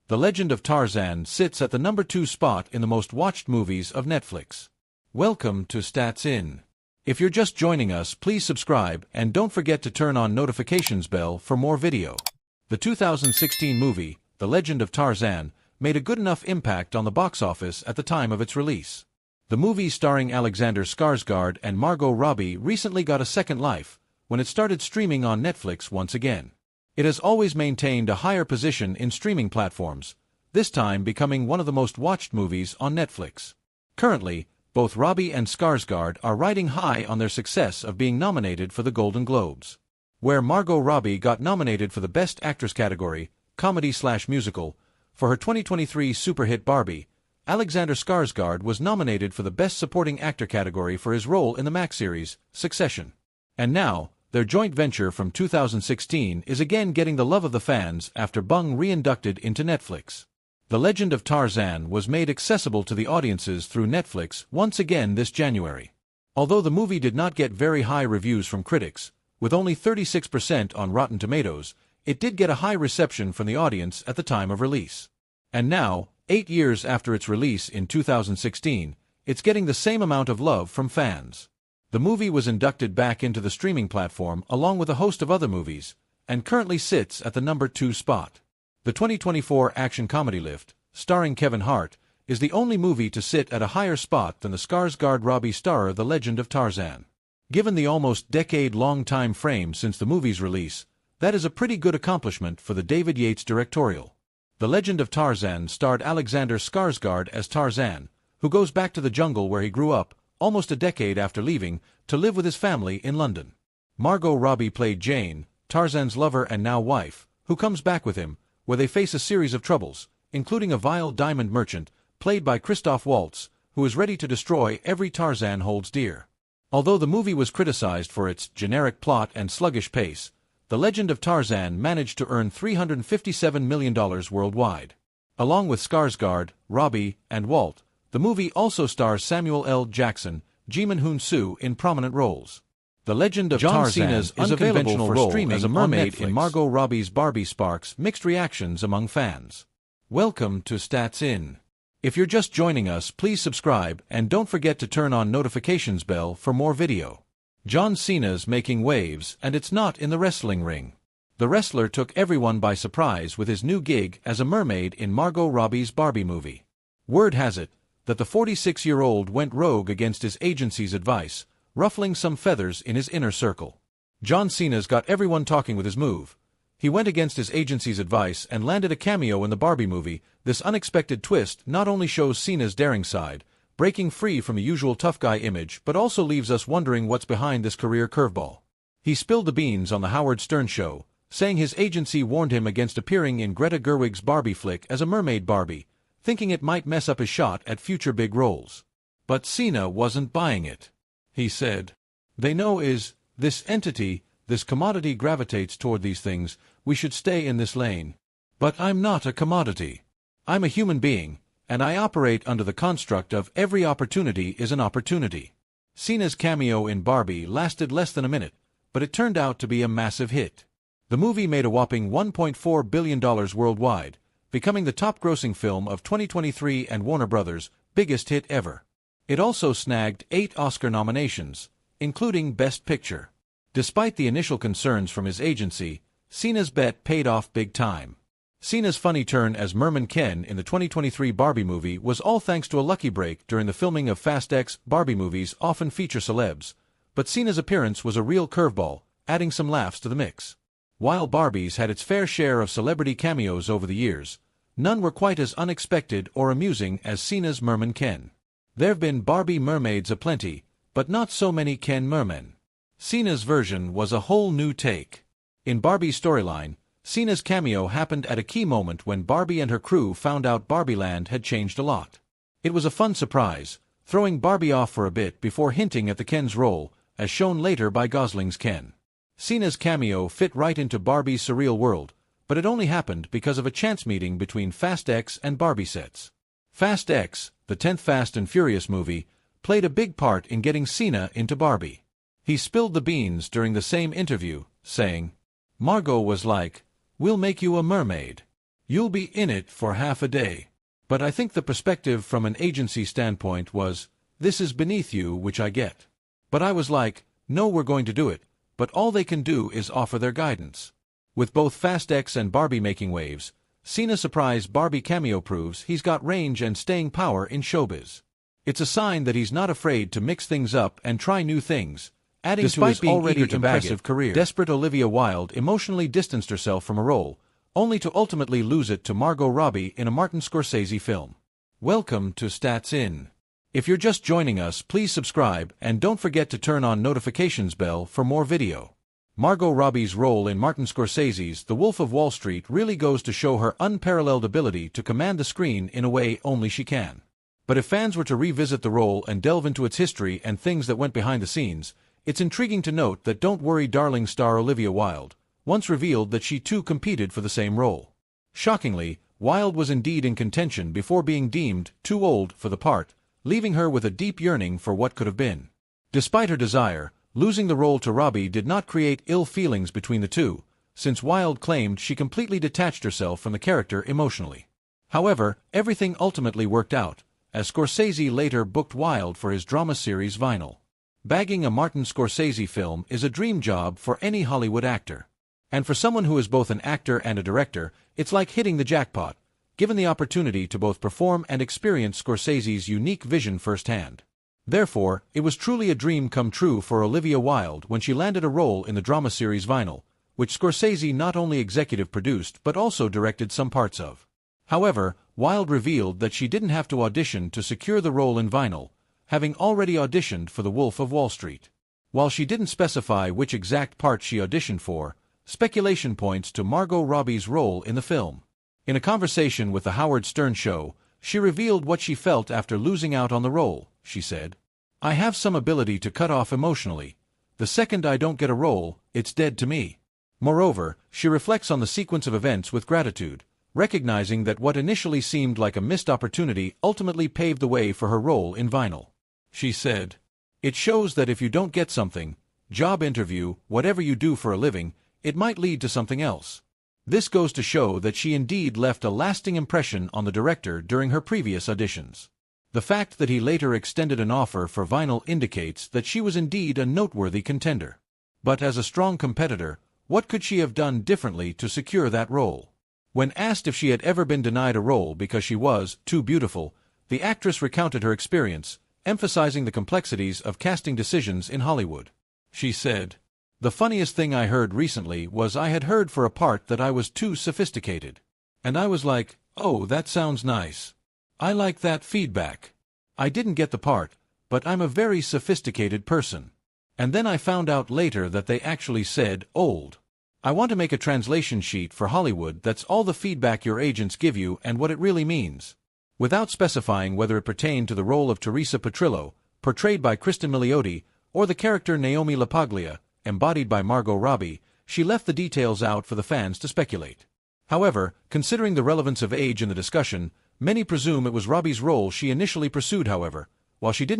The Legend of Tarzan sits at the number 2 spot in the most watched movies of Netflix. Welcome to Stats In. If you're just joining us, please subscribe and don't forget to turn on notifications bell for more video. The 2016 movie, The Legend of Tarzan, made a good enough impact on the box office at the time of its release. The movie starring Alexander Skarsgård and Margot Robbie recently got a second life when it started streaming on Netflix once again. It has always maintained a higher position in streaming platforms, this time becoming one of the most watched movies on Netflix. Currently, both Robbie and Skarsgård are riding high on their success of being nominated for the Golden Globes. Where Margot Robbie got nominated for the Best Actress category, comedy/musical, for her 2023 super hit Barbie, Alexander Skarsgård was nominated for the Best Supporting Actor category for his role in the Max series, Succession. And now, their joint venture from 2016 is again getting the love of the fans after being re-inducted into Netflix. The Legend of Tarzan was made accessible to the audiences through Netflix once again this January. Although the movie did not get very high reviews from critics, with only 36% on Rotten Tomatoes, it did get a high reception from the audience at the time of release. And now, 8 years after its release in 2016, it's getting the same amount of love from fans. The movie was inducted back into the streaming platform along with a host of other movies, and currently sits at the number 2 spot. The 2024 action comedy Lift, starring Kevin Hart, is the only movie to sit at a higher spot than the Skarsgård-Robbie starrer The Legend of Tarzan. Given the almost decade-long time frame since the movie's release, that is a pretty good accomplishment for the David Yates directorial. The Legend of Tarzan starred Alexander Skarsgård as Tarzan, who goes back to the jungle where he grew up, almost a decade after leaving, to live with his family in London. Margot Robbie played Jane, Tarzan's lover and now wife, who comes back with him, where they face a series of troubles, including a vile diamond merchant, played by Christoph Waltz, who is ready to destroy every Tarzan holds dear. Although the movie was criticized for its generic plot and sluggish pace, The Legend of Tarzan managed to earn $357 million worldwide. Along with Skarsgård, Robbie, and Walt, the movie also stars Samuel L. Jackson, Ji-min Hoon-soo in prominent roles. The Legend of Tarzan is available for streaming as a mermaid in Margot Robbie's Barbie sparks mixed reactions among fans. Welcome to Stats In. If you're just joining us, please subscribe and don't forget to turn on notifications bell for more video. John Cena's making waves, and it's not in the wrestling ring. The wrestler took everyone by surprise with his new gig as a mermaid in Margot Robbie's Barbie movie. Word has it that the 46-year-old went rogue against his agency's advice, ruffling some feathers in his inner circle. John Cena's got everyone talking with his move. He went against his agency's advice and landed a cameo in the Barbie movie. This unexpected twist not only shows Cena's daring side, breaking free from the usual tough guy image, but also leaves us wondering what's behind this career curveball. He spilled the beans on the Howard Stern show, saying his agency warned him against appearing in Greta Gerwig's Barbie flick as a mermaid Barbie, thinking it might mess up his shot at future big roles. But Cena wasn't buying it. He said, "They know this entity, this commodity gravitates toward these things, we should stay in this lane. But I'm not a commodity. I'm a human being, and I operate under the construct of every opportunity is an opportunity." Cena's cameo in Barbie lasted less than a minute, but it turned out to be a massive hit. The movie made a whopping $1.4 billion worldwide, becoming the top-grossing film of 2023 and Warner Bros.' biggest hit ever. It also snagged 8 Oscar nominations, including Best Picture. Despite the initial concerns from his agency, Cena's bet paid off big time. Cena's funny turn as Merman Ken in the 2023 Barbie movie was all thanks to a lucky break during the filming of Fast X. Barbie movies often feature celebs, but Cena's appearance was a real curveball, adding some laughs to the mix. While Barbie's had its fair share of celebrity cameos over the years, none were quite as unexpected or amusing as Cena's Merman Ken. There've been Barbie mermaids aplenty, but not so many Ken mermen. Cena's version was a whole new take. In Barbie's storyline, Cena's cameo happened at a key moment when Barbie and her crew found out Barbieland had changed a lot. It was a fun surprise, throwing Barbie off for a bit before hinting at the Ken's role, as shown later by Gosling's Ken. Cena's cameo fit right into Barbie's surreal world, but it only happened because of a chance meeting between Fast X and Barbie sets. Fast X, the 10th Fast and Furious movie, played a big part in getting Cena into Barbie. He spilled the beans during the same interview, saying, "Margot was like, 'We'll make you a mermaid. You'll be in it for half a day. But I think the perspective from an agency standpoint was, this is beneath you, which I get. But I was like, no, we're going to do it, but all they can do is offer their guidance. With both Fast X and Barbie making waves, Cena's surprise Barbie cameo proves he's got range and staying power in showbiz. It's a sign that he's not afraid to mix things up and try new things, adding to his already impressive career. Desperate Olivia Wilde emotionally distanced herself from a role, only to ultimately lose it to Margot Robbie in a Martin Scorsese film. Welcome to Stats In. If you're just joining us, please subscribe and don't forget to turn on notifications bell for more video. Margot Robbie's role in Martin Scorsese's The Wolf of Wall Street really goes to show her unparalleled ability to command the screen in a way only she can. But if fans were to revisit the role and delve into its history and things that went behind the scenes, it's intriguing to note that Don't Worry Darling star Olivia Wilde once revealed that she too competed for the same role. Shockingly, Wilde was indeed in contention before being deemed too old for the part, leaving her with a deep yearning for what could have been. Despite her desire, losing the role to Robbie did not create ill feelings between the two, since Wilde claimed she completely detached herself from the character emotionally. However, everything ultimately worked out, as Scorsese later booked Wilde for his drama series Vinyl. Bagging a Martin Scorsese film is a dream job for any Hollywood actor. And for someone who is both an actor and a director, it's like hitting the jackpot, given the opportunity to both perform and experience Scorsese's unique vision firsthand. Therefore, it was truly a dream come true for Olivia Wilde when she landed a role in the drama series Vinyl, which Scorsese not only executive produced but also directed some parts of. However, Wilde revealed that she didn't have to audition to secure the role in Vinyl, having already auditioned for The Wolf of Wall Street. While she didn't specify which exact part she auditioned for, speculation points to Margot Robbie's role in the film. In a conversation with The Howard Stern Show, she revealed what she felt after losing out on the role. She said, "I have some ability to cut off emotionally. The second I don't get a role, it's dead to me." Moreover, she reflects on the sequence of events with gratitude, recognizing that what initially seemed like a missed opportunity ultimately paved the way for her role in Vinyl. She said, "It shows that if you don't get something, job interview, whatever you do for a living, it might lead to something else." This goes to show that she indeed left a lasting impression on the director during her previous auditions. The fact that he later extended an offer for Vinyl indicates that she was indeed a noteworthy contender. But as a strong competitor, what could she have done differently to secure that role? When asked if she had ever been denied a role because she was too beautiful, the actress recounted her experience, emphasizing the complexities of casting decisions in Hollywood. She said, "The funniest thing I heard recently was I had heard for a part that I was too sophisticated. And I was like, oh, that sounds nice. I like that feedback. I didn't get the part, but I'm a very sophisticated person. And then I found out later that they actually said, old. I want to make a translation sheet for Hollywood that's all the feedback your agents give you and what it really means." Without specifying whether it pertained to the role of Teresa Petrillo, portrayed by Kristen Milioti, or the character Naomi LaPaglia, embodied by Margot Robbie, she left the details out for the fans to speculate. However, considering the relevance of age in the discussion, many presume it was Robbie's role she initially pursued. However, while she didn't